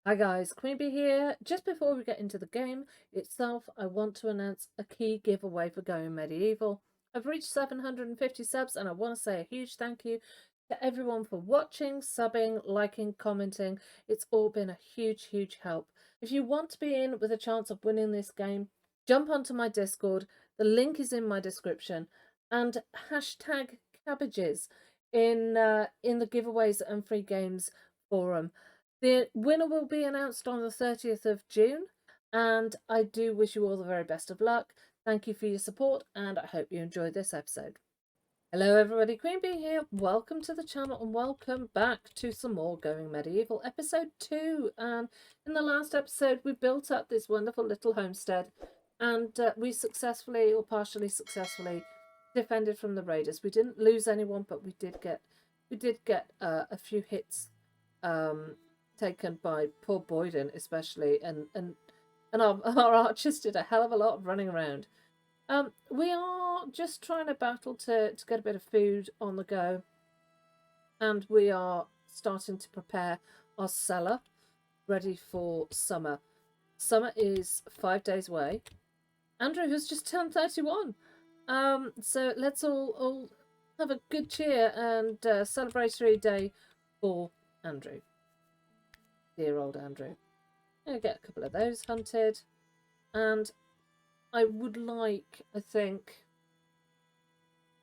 Hi guys, Queen Bee here. Just before we get into the game itself, I want to announce a key giveaway for Going Medieval. I've reached 750 subs and I want to say a huge thank you to everyone for watching, subbing, liking, commenting. It's all been a huge help. If you want to be in with a chance of winning this game, jump onto my Discord. The link is in my description, and hashtag cabbages in the giveaways and free games forum. The winner will be announced on the 30th of June, and I do wish you all the very best of luck. Thank you for your support, and I hope you enjoyed this episode. Hello everybody, Queen Bee here. Welcome to the channel and welcome back to some more Going Medieval episode 2. And in the last episode we built up this wonderful little homestead, and we successfully or partially successfully defended from the raiders. We didn't lose anyone, but we did get a few hits taken by poor Boyden especially, and our archers did a hell of a lot of running around. We are just trying to battle to get a bit of food on the go, and we are starting to prepare our cellar ready for summer. Summer is 5 days away. Andrew has just turned 31. So let's all have a good cheer and celebratory day for Andrew. Dear old Andrew. I'm going to get a couple of those hunted, and I would like, I think,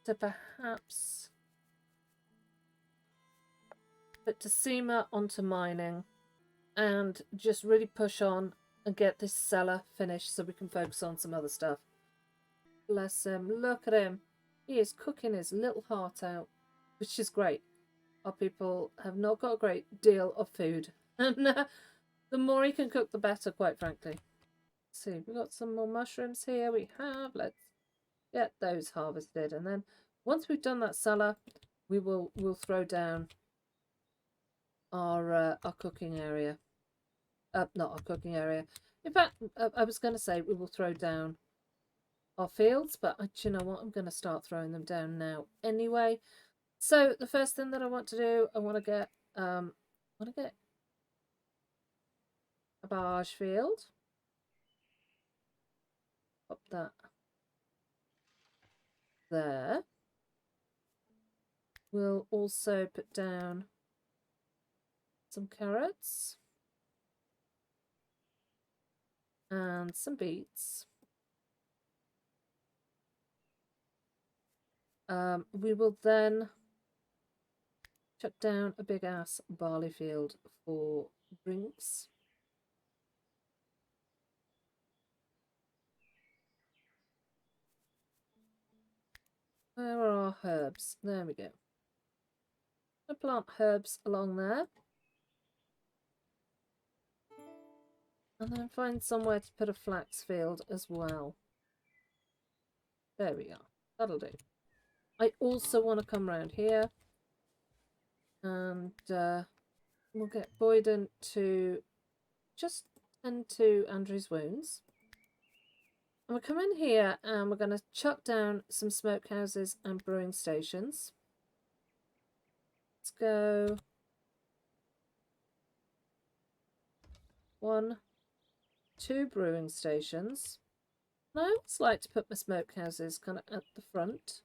to perhaps put Tasima onto mining and just really push on and get this cellar finished so we can focus on some other stuff. Bless him. Look at him. He is cooking his little heart out, which is great. Our people have not got a great deal of food, and the more he can cook, the better, quite frankly. Let's see, we've got some more mushrooms here. We have. Let's get those harvested, and then once we've done that cellar, we'll throw down our cooking area. Not our cooking area. In fact, I was going to say we will throw down our fields, but you know what? I'm going to start throwing them down now anyway. So the first thing that I want to do, I want to get a barge field. Pop that there. We'll also put down some carrots and some beets. We will then chuck down a big ass barley field for drinks. Where are our herbs? There we go. I plant herbs along there. And then find somewhere to put a flax field as well. There we are. That'll do. I also want to come around here and we'll get Boyden to just tend to Andrew's wounds. And we'll come in here and we're going to chuck down some smokehouses and brewing stations. Let's go 1, 2 brewing stations. And I always like to put my smokehouses kind of at the front.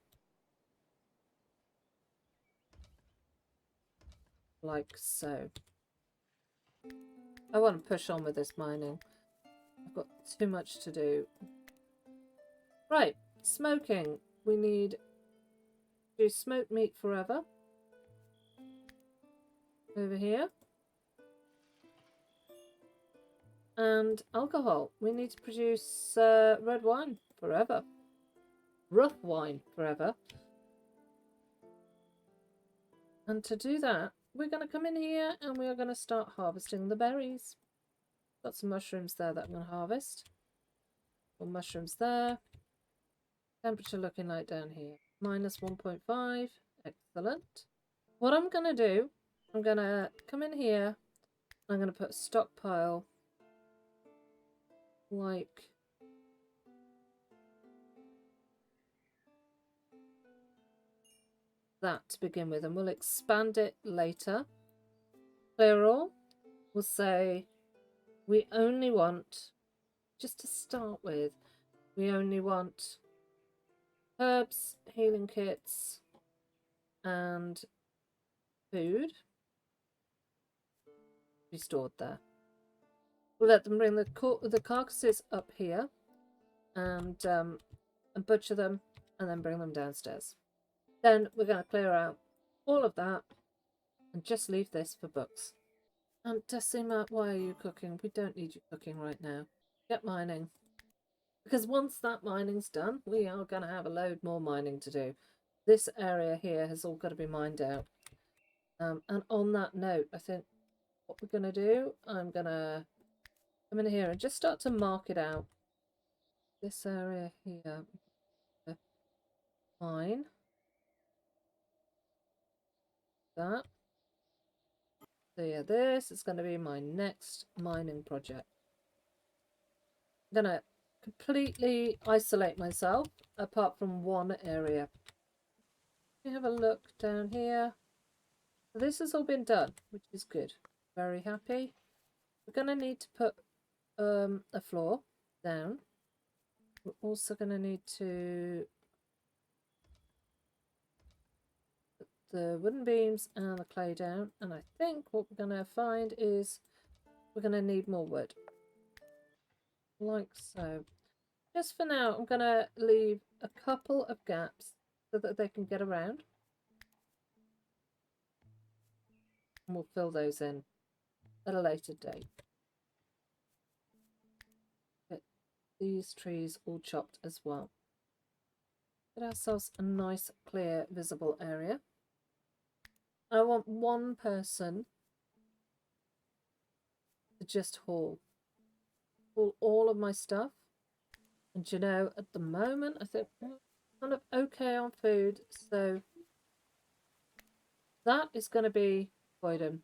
Like so. I want to push on with this mining. I've got too much to do. Right, smoking. We need to smoke meat forever. Over here. And alcohol. We need to produce red wine forever. Rough wine forever. And to do that, we're going to come in here and we are going to start harvesting the berries. Got some mushrooms there that I'm going to harvest. More mushrooms there. Temperature looking like down here. Minus 1.5. Excellent. What I'm going to do, I'm going to come in here. I'm going to put a stockpile like that to begin with, and we'll expand it later. Clear all. We'll say we only want, just to start with, we only want herbs, healing kits, and food be stored there. We'll let them bring the carcasses up here and butcher them and then bring them downstairs. Then we're going to clear out all of that and just leave this for books. And Decima, why are you cooking? We don't need you cooking right now. Get mining. Because once that mining's done, we are going to have a load more mining to do. This area here has all got to be mined out. And on that note, I think what we're going to do, I'm going to come in here and just start to mark it out. This area here, mine. That. So yeah, this is going to be my next mining project. I'm going to completely isolate myself apart from one area. We have a look down here. This has all been done, which is good. Very happy. We're going to need to put a floor down. We're also going to need to put the wooden beams and the clay down. And I think what we're going to find is we're going to need more wood. Like so. Just for now, I'm going to leave a couple of gaps so that they can get around. And we'll fill those in at a later date. Get these trees all chopped as well. Get ourselves a nice, clear, visible area. I want one person to just haul all of my stuff. And you know, at the moment, I think I'm kind of okay on food, so that is going to be Boyden.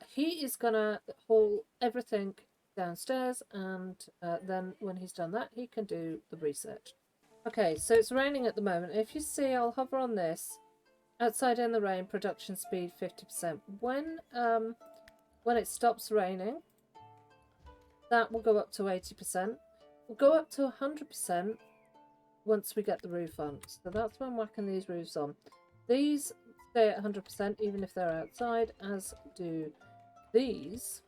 He is going to haul everything downstairs, and then when he's done that, he can do the research. Okay, so it's raining at the moment. If you see, I'll hover on this. Outside in the rain, production speed 50%. When it stops raining, that will go up to 80%. We'll go up to 100% once we get the roof on. So that's when I'm whacking these roofs on. These stay at 100% even if they're outside, as do these,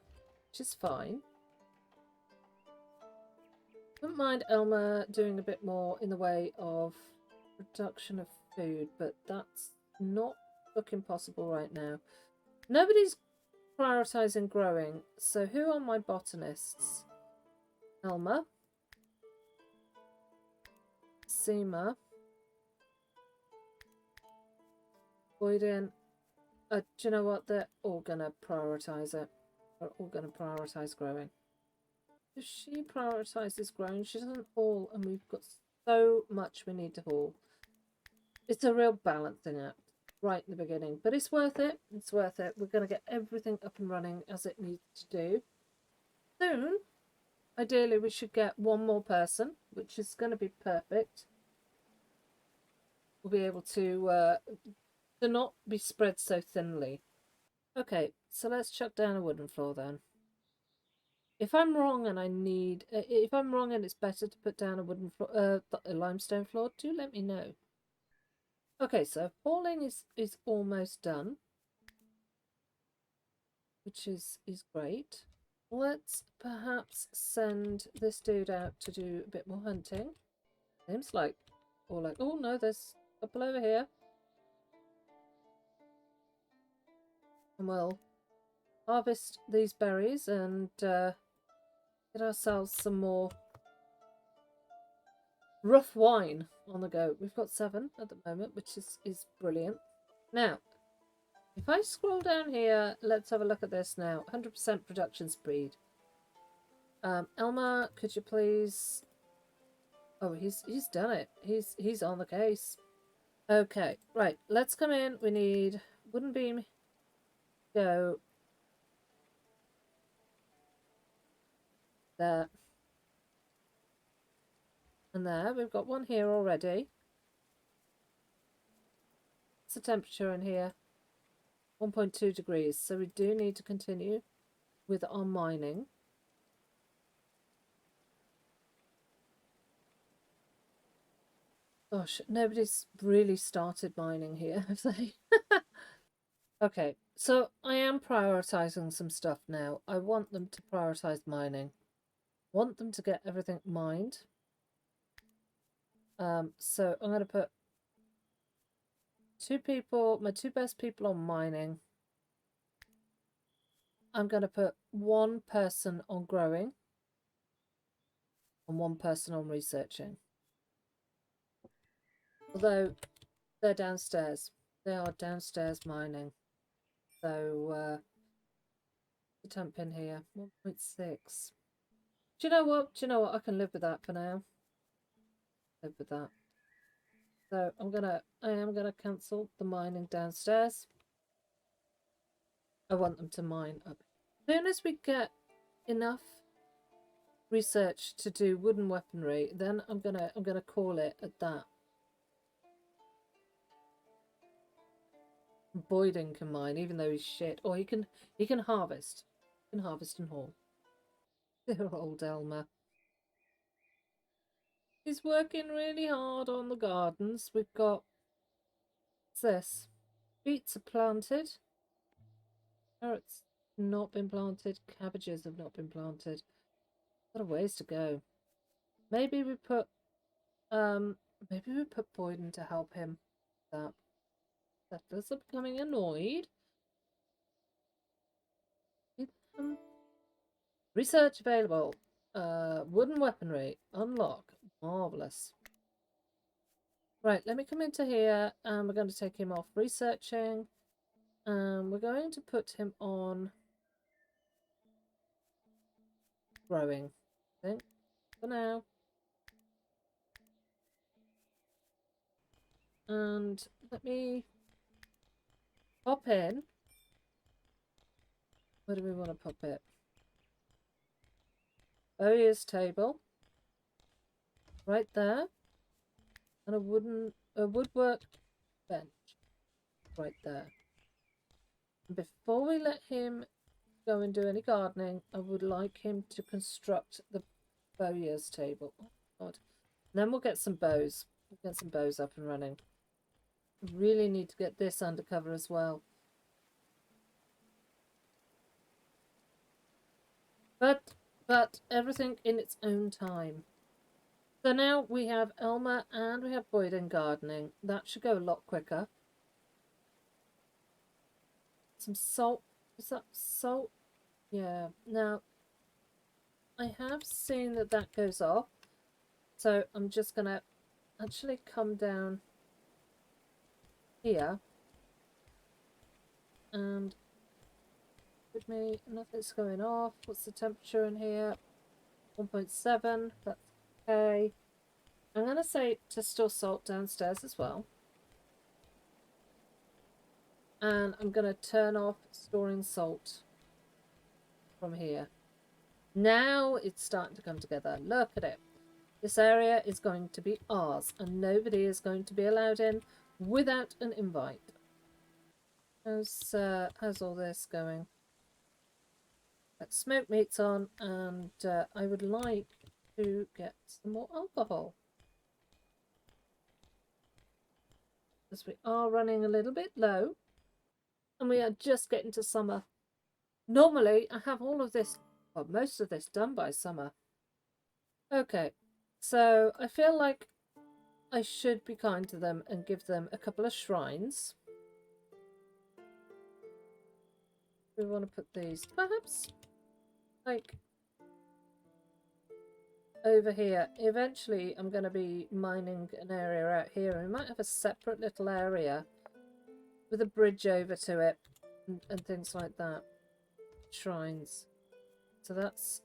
which is fine. Wouldn't mind Elma doing a bit more in the way of production of food, but that's not looking possible right now. Nobody's prioritizing growing, so who are my botanists? Elma, Seema, Boyden. Do you know what? They're all going to prioritise it. They're all going to prioritise growing. If she prioritises growing, she doesn't haul, and we've got so much we need to haul. It's a real balancing act right in the beginning, but it's worth it. It's worth it. We're going to get everything up and running as it needs to do. Soon, ideally, we should get one more person, which is going to be perfect. We'll be able to not be spread so thinly. Okay, so let's chuck down a wooden floor then. If I'm wrong and if I'm wrong and it's better to put down a wooden floor, a limestone floor, do let me know. Okay, so hauling is almost done, which is great. Let's perhaps send this dude out to do a bit more hunting. Seems like, oh no, there's a couple over here. And we'll harvest these berries and get ourselves some more rough wine on the go. We've got 7 at the moment, which is brilliant. Now, if I scroll down here, let's have a look at this now. 100% production speed. Elma, could you please... Oh, he's done it. He's on the case. Okay, right. Let's come in. We need wooden beam. Go. There. And there. We've got one here already. What's the temperature in here? 1.2 degrees. So we do need to continue with our mining. Gosh, nobody's really started mining here, have they? Okay, so I am prioritizing some stuff now. I want them to prioritize mining. Want them to get everything mined. So I'm going to put 2 people, my 2 best people on mining. I'm going to put 1 person on growing and 1 person on researching. Although they're downstairs. They are downstairs mining. So the temp in here, 1.6. Do you know what? Do you know what? I can live with that for now. Live with that. So I am gonna cancel the mining downstairs. I want them to mine up. As soon as we get enough research to do wooden weaponry, then I'm gonna call it at that. Boyden can mine, even though he's shit. Or he can harvest. He can harvest and haul. Dear old Elmer. He's working really hard on the gardens. We've got this. Beets are planted. Carrots not been planted. Cabbages have not been planted. Got a ways to go. Maybe we put Boyden to help him. That settlers are becoming annoyed. Research available. Wooden weaponry. Unlock. Marvelous. Right, let me come into here and we're going to take him off researching. We're going to put him on growing, I think, for now. And let me pop in. Where do we want to pop it? Bowyer's table. Right there. And a woodwork bench. Right there. And before we let him go and do any gardening, I would like him to construct the bowyer's table. Oh God. And then we'll get some bows. We'll get some bows up and running. Really need to get this undercover as well. But everything in its own time. So now we have Elmer and we have Boyden gardening. That should go a lot quicker. Some salt. Is that salt? Yeah. Now, I have seen that that goes off. So I'm just going to actually come down here. And with me, nothing's going off. What's the temperature in here? 1.7. That's okay. I'm going to say to store salt downstairs as well. And I'm going to turn off storing salt from here. Now it's starting to come together. Look at it. This area is going to be ours and nobody is going to be allowed in without an invite. How's all this going? Smoked meat's on and I would like to get some more alcohol. Because we are running a little bit low. And we are just getting to summer. Normally, I have all of this, well, most of this done by summer. Okay, so I feel like I should be kind to them and give them a couple of shrines. We want to put these, perhaps, like, over here. Eventually, I'm going to be mining an area out here. And we might have a separate little area with a bridge over to it and things like that. Shrines. So that's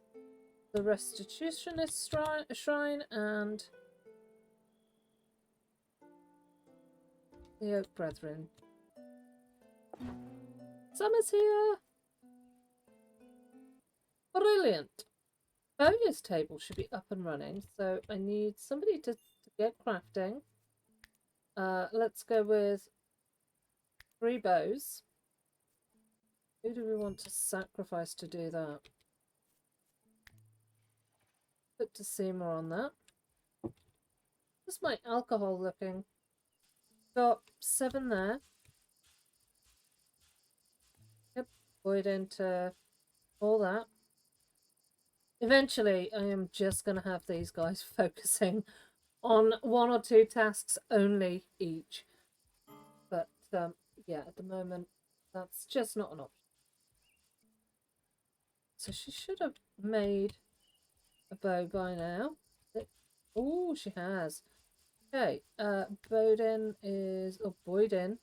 the Restitutionist shrine and the Oak Brethren. Summer's here! Brilliant! Bowyer's table should be up and running, so I need somebody to get crafting. Let's go with 3 bows. Who do we want to sacrifice to do that? Put to Seymour on that. What's my alcohol looking? Got 7 there. Yep, void into all that. Eventually, I am just going to have these guys focusing on 1 or 2 tasks only each. But yeah, at the moment, that's just not an option. So she should have made a bow by now. Oh, she has. Okay, Bowden is, oh, Boyden.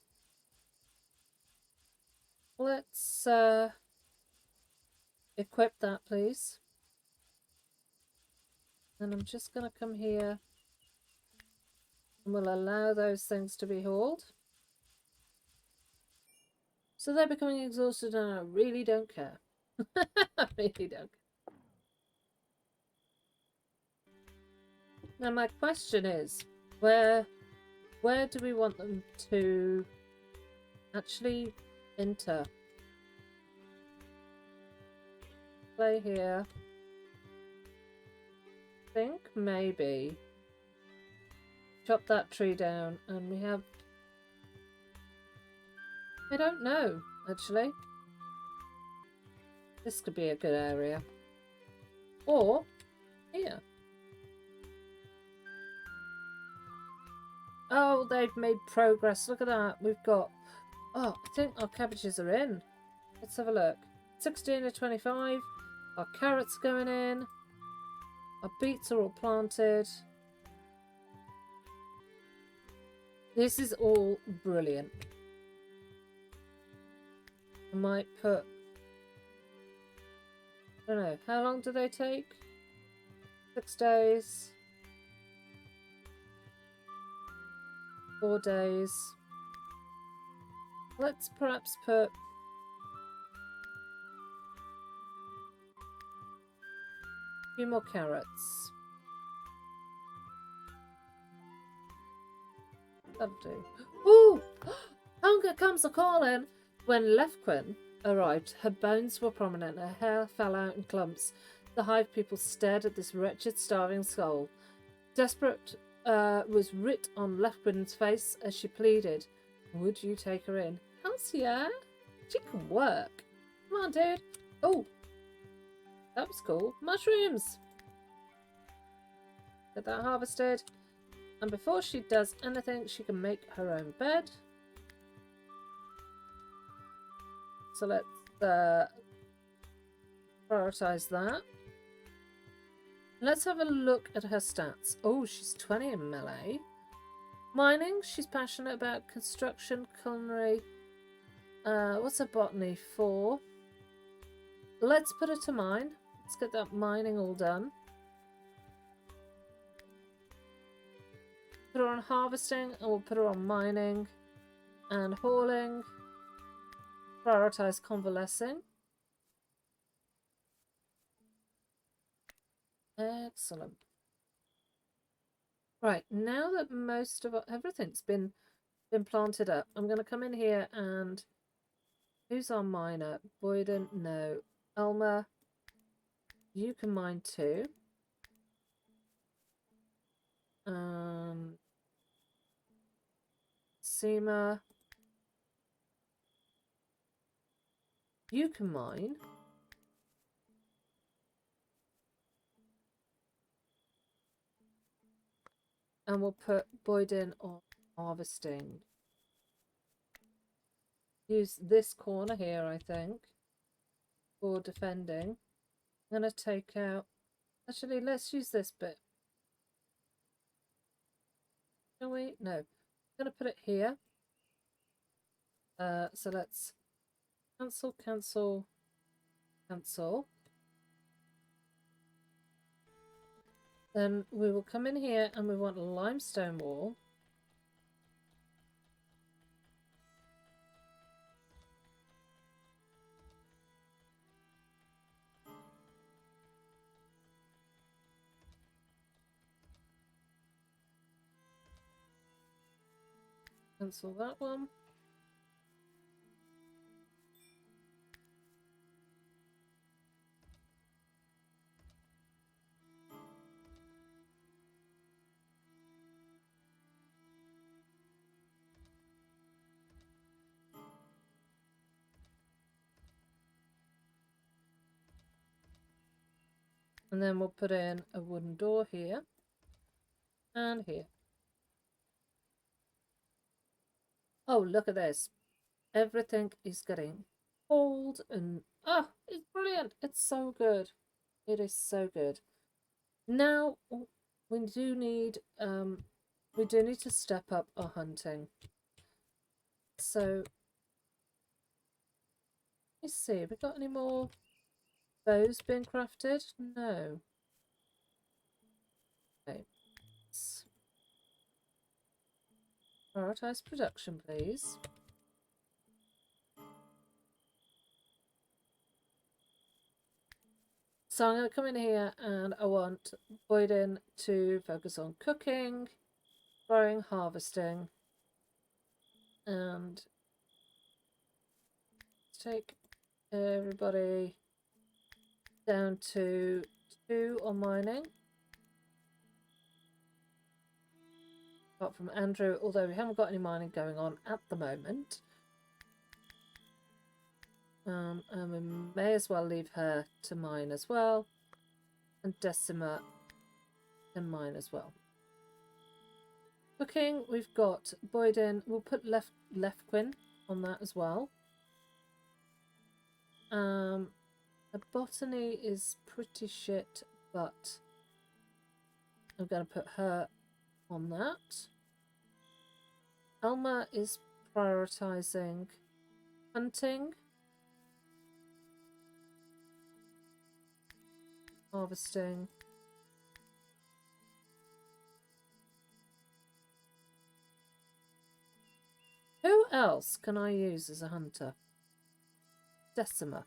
Let's equip that, please. And I'm just going to come here and we'll allow those things to be hauled. So they're becoming exhausted and I really don't care. I really don't. Now my question is, where do we want them to actually enter? Play here. I think maybe chop that tree down and we have, I don't know actually. This could be a good area. Or here. Oh, they've made progress. Look at that. We've got, oh, I think our cabbages are in. Let's have a look. 16 to 25. Our carrots going in. Our beets are all planted. This is all brilliant. I might put, I don't know, how long do they take? 6 days. 4 days. Let's perhaps put a few more carrots. That'll do. Ooh! Hunger comes a-calling! When Lefquin arrived, her bones were prominent, her hair fell out in clumps. The hive people stared at this wretched, starving soul. Desperate was writ on Lefquin's face as she pleaded, "Would you take her in?" "How's yeah? She can work. Come on, dude." Oh, that was cool. Mushrooms! Get that harvested. And before she does anything, she can make her own bed. So let's prioritize that. Let's have a look at her stats. Oh, she's 20 in melee. Mining, she's passionate about construction, culinary. What's her botany for? Let's put her to mine. Let's get that mining all done. Put her on harvesting, and we'll put her on mining and hauling. Prioritize convalescing. Excellent. Right, now that most of everything's been planted up, I'm going to come in here and who's our miner? Boyden, no. Elmer, you can mine too. Seema, you can mine. And we'll put Boyden on harvesting. Use this corner here, I think, for defending. I'm going to take out... Actually, let's use this bit. Shall we? No. I'm going to put it here. So let's cancel, cancel, cancel. Then we will come in here and we want a limestone wall. Cancel that one. And then we'll put in a wooden door here and here. Oh, look at this. Everything is getting cold and it's brilliant. It's so good. It is so good. Now we do need to step up our hunting. So let's see, have we got any more bows being crafted? No. Okay. Let's prioritize production, please. So I'm going to come in here and I want Boyden to focus on cooking, growing, harvesting, and take everybody down to 2 on mining. Apart from Andrew, although we haven't got any mining going on at the moment. And we may as well leave her to mine as well. And Decima can mine as well. Cooking, we've got Boyden. We'll put Lefquin on that as well. The botany is pretty shit, but I'm going to put her on that. Elma is prioritizing hunting, harvesting, who else can I use as a hunter? Decima.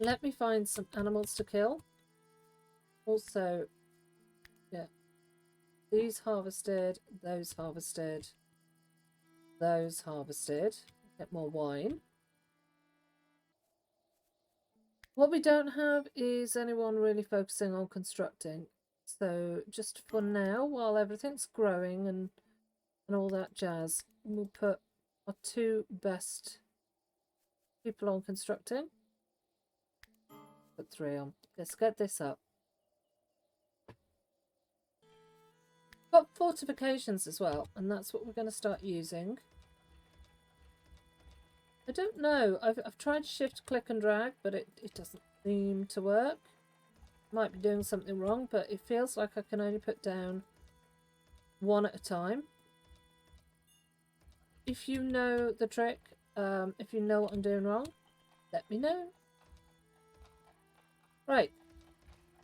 Let me find some animals to kill. Also, yeah, these harvested, those harvested, those harvested. Get more wine. What we don't have is anyone really focusing on constructing. So just for now, while everything's growing and all that jazz, we'll put our 2 best people on constructing. Put 3 on. Let's get this up. Got fortifications as well, and that's what we're going to start using. I don't know. I've tried shift, click and drag, but it doesn't seem to work. Might be doing something wrong, but it feels like I can only put down 1 at a time. If you know the trick, if you know what I'm doing wrong, let me know. Right.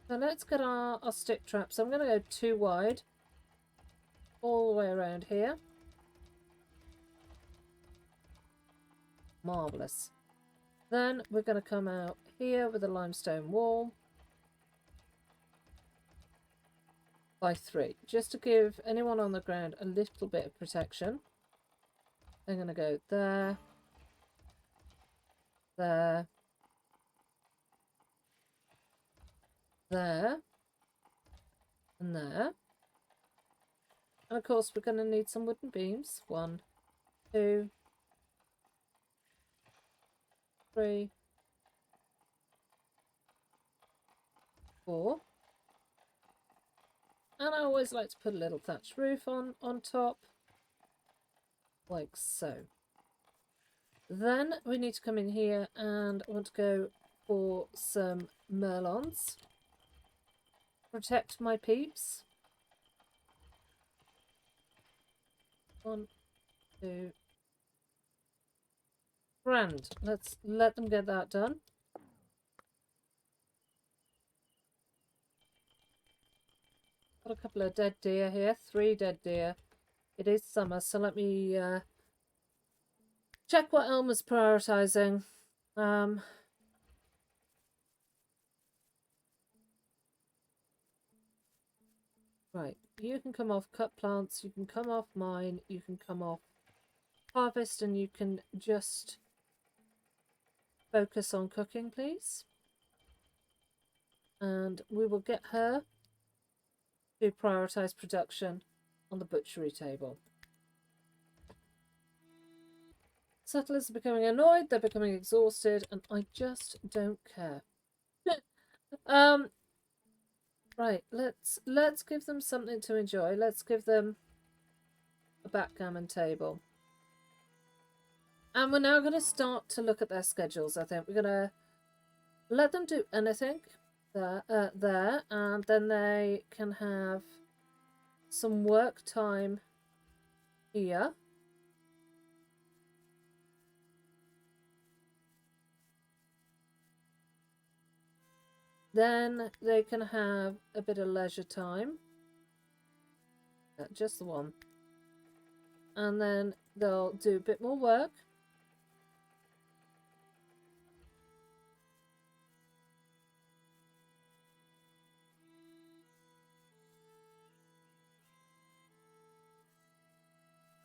So let's get our stick traps. I'm going to go 2 wide. All the way around here. Marvellous. Then we're going to come out here with a limestone wall by 3, just to give anyone on the ground a little bit of protection. I'm going to go there, there, there, and there. And of course we're going to need some wooden beams. 1, 2, 3, 4. And I always like to put a little thatched roof on top, like so. Then we need to come in here and I want to go for some merlons. Protect my peeps. 1, 2. Grand. Let's let them get that done. Got a couple of dead deer here. 3 dead deer. It is summer, so let me check what Elma's prioritizing. Right, you can come off cut plants, you can come off mine, you can come off harvest, and you can just focus on cooking, please. And we will get her to prioritize production on the butchery table. Settlers are becoming annoyed, they're becoming exhausted, and I just don't care. Right, let's give them something to enjoy. Let's give them a backgammon table. And we're now going to start to look at their schedules, I think. We're going to let them do anything there, and then they can have some work time here. Then they can have a bit of leisure time. Just the one. And then they'll do a bit more work.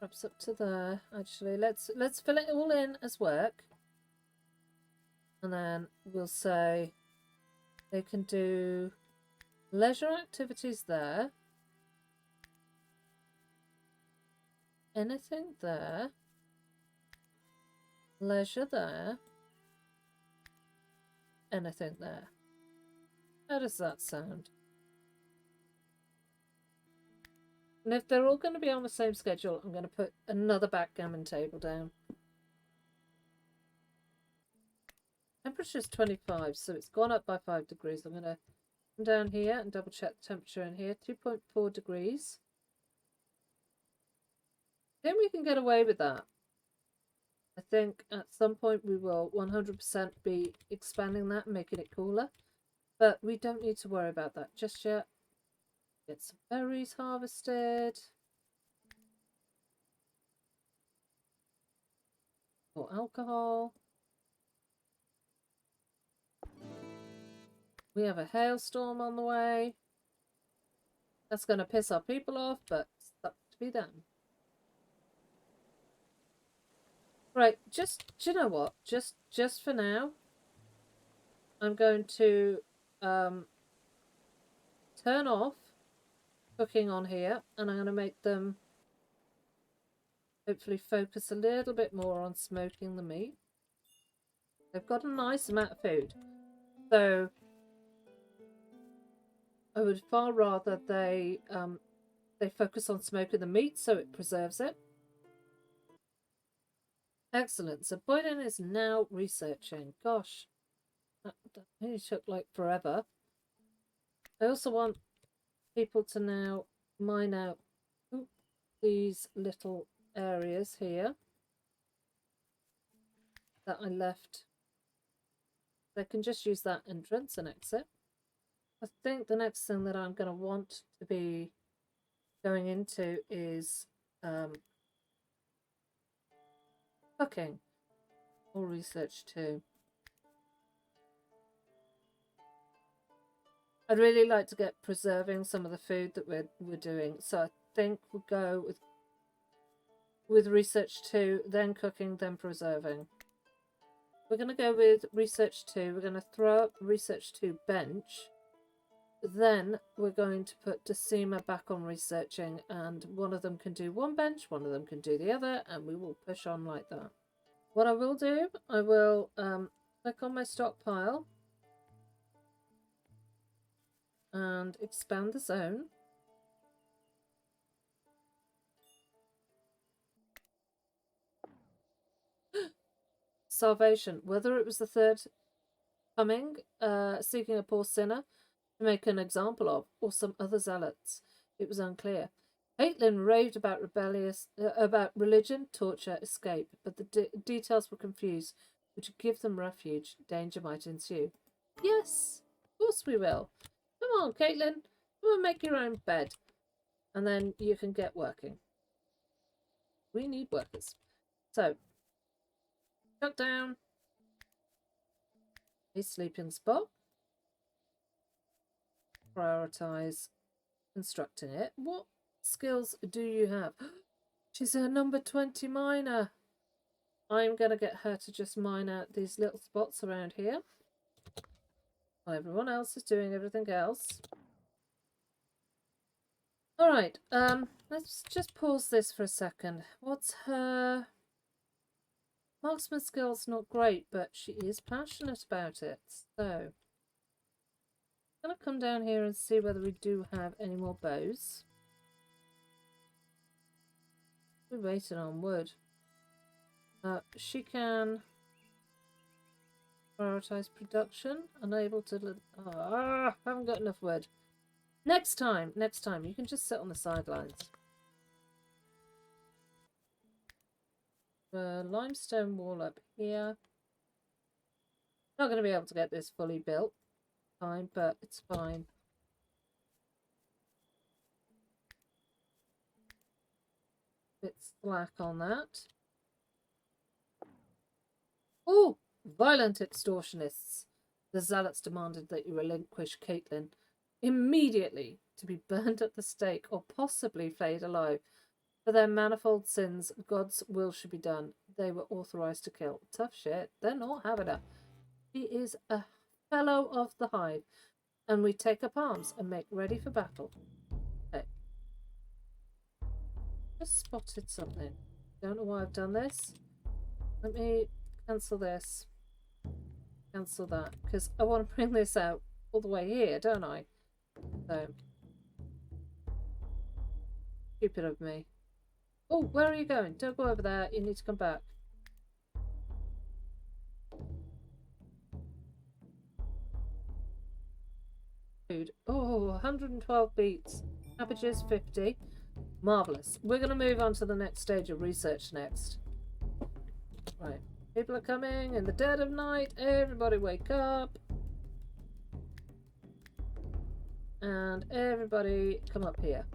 Perhaps up to there. Actually, let's fill it all in as work. And then we'll say they can do leisure activities there. Anything there. Leisure there. Anything there. How does that sound? And if they're all going to be on the same schedule, I'm going to put another backgammon table down. Temperature's 25, so it's gone up by 5 degrees. I'm going to come down here and double check the temperature in here. 2.4 degrees. I think we can get away with that. I think at some point we will 100% be expanding that and making it cooler. But we don't need to worry about that just yet. Get some berries harvested. More alcohol. We have a hailstorm on the way. That's going to piss our people off, but it's up to be done. Right, do you know what? Just for now, I'm going to turn off cooking on here, and I'm going to make them hopefully focus a little bit more on smoking the meat. They've got a nice amount of food, so I would far rather they focus on smoking the meat so it preserves it. Excellent. So Boyden is now researching. Gosh, that really took like forever. I also want people to now mine out these little areas here that I left. They can just use that entrance and exit. I think the next thing that I'm going to want to be going into is cooking or research too. I'd really like to get preserving some of the food that we're doing, so I think we'll go with research 2, then cooking, then preserving. We're going to go with research 2. We're going to throw up research 2 bench. Then we're going to put Decima back on researching, and one of them can do one bench, one of them can do the other, and we will push on like that. What I will do, I will click on my stockpile and expand the zone. Salvation. Whether it was the third coming, seeking a poor sinner to make an example of, or some other zealots, it was unclear. Caitlin raved about about religion, torture, escape, but the details were confused. Would you give them refuge? Danger might ensue. Yes, of course we will. Come on, Caitlin. Come and make your own bed, and then you can get working. We need workers. So, shut down a sleeping spot. Prioritize constructing it. What skills do you have? She's a number 20 miner. I'm going to get her to just mine out these little spots around here while everyone else is doing everything else. Alright, let's just pause this for a second. What's her Marksman skill's not great, but she is passionate about it. So, I'm going to come down here and see whether we do have any more bows. We're waiting on wood. She can prioritize production. Unable to... haven't got enough wood. Next time. You can just sit on the sidelines. Limestone wall up here. Not going to be able to get this fully built. Fine, but it's fine. Bit slack on that. Oh, violent extortionists. The zealots demanded that you relinquish Caitlin immediately to be burned at the stake or possibly flayed alive. For their manifold sins, God's will should be done. They were authorized to kill. Tough shit. They're not having her. She is a fellow of the hive. And we take up arms and make ready for battle. Okay. Just spotted something. Don't know why I've done this. Let me cancel this. Cancel that. Because I want to bring this out all the way here, don't I? So. Stupid of me. Oh, where are you going? Don't go over there. You need to come back. Food. Oh, 112 beats. Cabbages, 50. Marvellous. We're going to move on to the next stage of research next. Right. People are coming in the dead of night. Everybody wake up. And everybody come up here.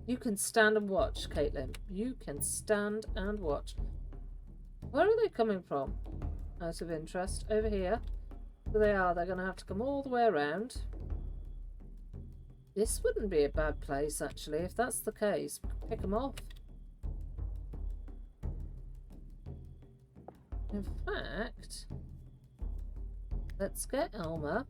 You can stand and watch, Caitlin. You can stand and watch. Where are they coming from? Out of interest. Over here. So they are. They're going to have to come all the way around. This wouldn't be a bad place, actually. If that's the case, we could pick them off. In fact, let's get Elma.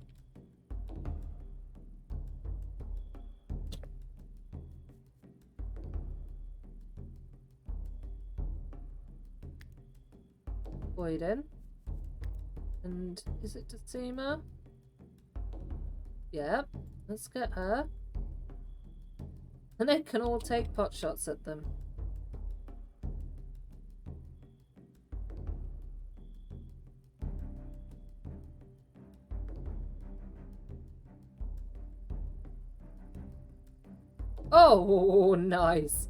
Boyden. And is it Decima? Yep. Let's get her. And they can all take pot shots at them. Oh, nice.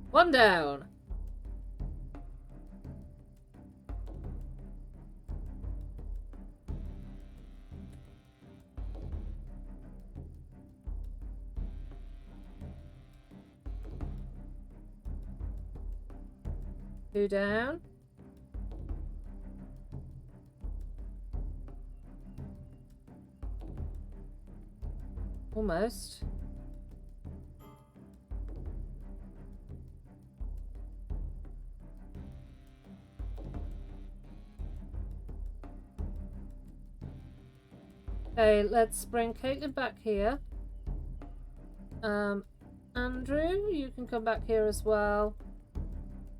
One down. Two down. Almost. Okay, let's bring Caitlin back here. Andrew, you can come back here as well.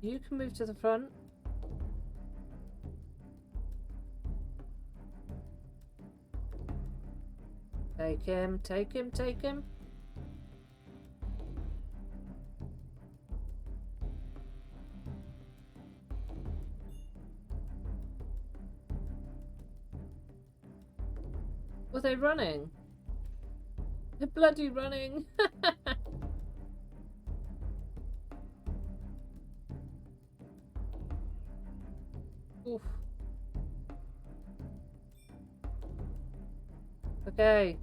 You can move to the front. Take him, take him, take him. Were they running? They're bloody running. Oof. Okay.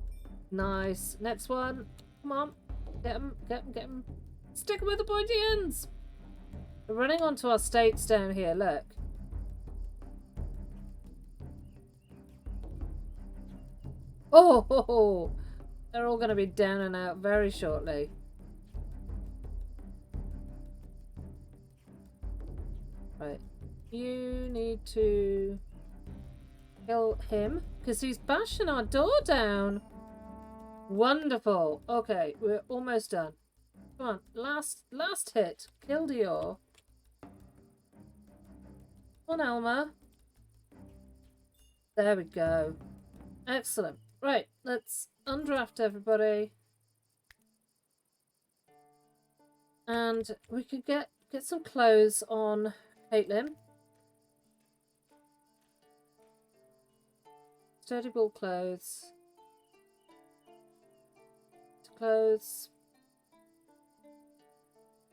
Nice. Next one. Come on. Get him, get him, get him. Stick him with the pointy ends. We're running onto our stakes down here, look. Oh, they're all going to be down and out very shortly. Right. You need to kill him because he's bashing our door down. Wonderful. Okay, we're almost done. Come on, last hit. Kill Dior. Come on, Alma. There we go. Excellent. Right, let's undraft everybody. And we could get some clothes on Caitlin. Sturdy ball clothes. Clothes.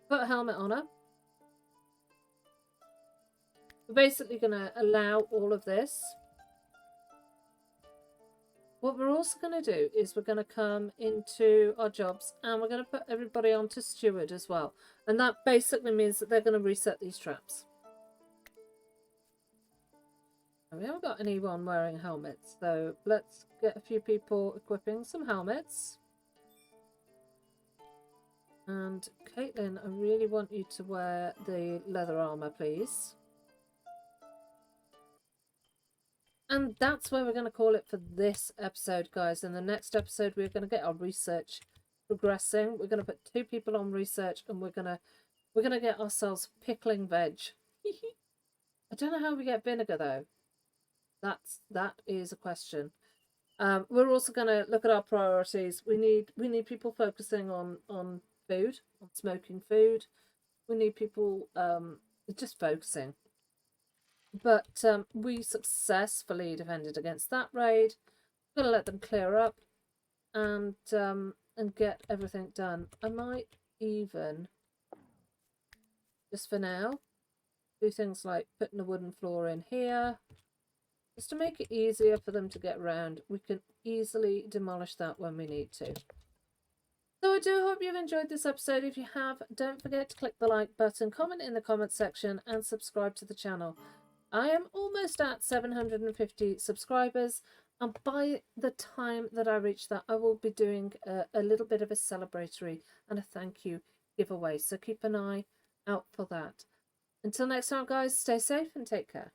Put a helmet on her. We're basically going to allow all of this. What we're also going to do is we're going to come into our jobs and we're going to put everybody onto steward as well. And that basically means that they're going to reset these traps. And we haven't got anyone wearing helmets, so let's get a few people equipping some helmets. And Caitlin, I really want you to wear the leather armor, please. And that's where we're going to call it for this episode, guys. In the next episode, we're going to get our research progressing. We're going to put 2 people on research, and we're going to get ourselves pickling veg. I don't know how we get vinegar though. That is a question. We're also going to look at our priorities. We need people focusing on food, on smoking food. We need people just focusing. But we successfully defended against that raid. We're going to let them clear up and get everything done. I might even, just for now, do things like putting a wooden floor in here. Just to make it easier for them to get around. We can easily demolish that when we need to. So I do hope you've enjoyed this episode. If you have, don't forget to click the like button, comment in the comment section, and subscribe to the channel. I am almost at 750 subscribers, and by the time that I reach that, I will be doing a little bit of a celebratory and a thank you giveaway. So keep an eye out for that. Until next time, guys, stay safe and take care.